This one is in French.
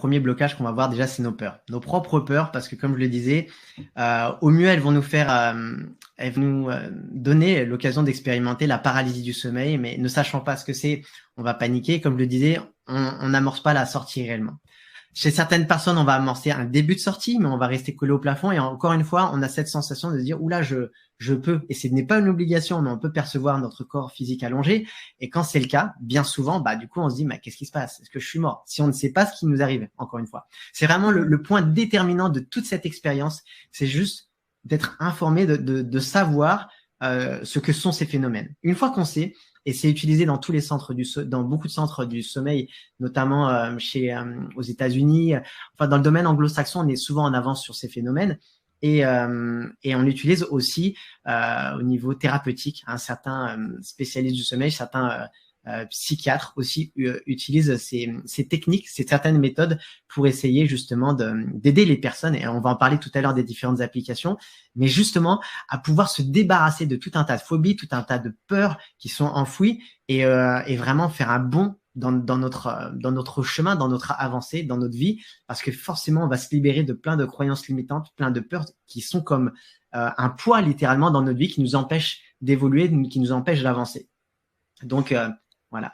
premier blocage qu'on va voir déjà, c'est nos peurs, nos propres peurs, parce que comme je le disais, au mieux, elles vont nous donner l'occasion d'expérimenter la paralysie du sommeil, mais ne sachant pas ce que c'est, on va paniquer. Comme je le disais, on n'amorce pas la sortie réellement. Chez certaines personnes, on va amorcer un début de sortie, mais on va rester collé au plafond. Et encore une fois, on a cette sensation de se dire, oula, je peux. Et ce n'est pas une obligation, mais on peut percevoir notre corps physique allongé. Et quand c'est le cas, bien souvent, du coup, on se dit, mais qu'est-ce qui se passe? Est-ce que je suis mort? Si on ne sait pas ce qui nous arrive, encore une fois. C'est vraiment le point déterminant de toute cette expérience. C'est juste d'être informé, de savoir ce que sont ces phénomènes. Une fois qu'on sait, et c'est utilisé dans tous les centres dans beaucoup de centres du sommeil, notamment aux États-Unis. Enfin, dans le domaine anglo-saxon, on est souvent en avance sur ces phénomènes. Et on l'utilise aussi au niveau thérapeutique. Certains spécialistes du sommeil, certains psychiatres aussi utilisent ces techniques, certaines méthodes pour essayer justement d'aider les personnes. Et on va en parler tout à l'heure des différentes applications, mais justement à pouvoir se débarrasser de tout un tas de phobies, tout un tas de peurs qui sont enfouies et vraiment faire un bond dans notre chemin, dans notre avancée, dans notre vie, parce que forcément, on va se libérer de plein de croyances limitantes, plein de peurs qui sont comme un poids littéralement dans notre vie, qui nous empêchent d'évoluer, qui nous empêchent d'avancer. Donc, voilà.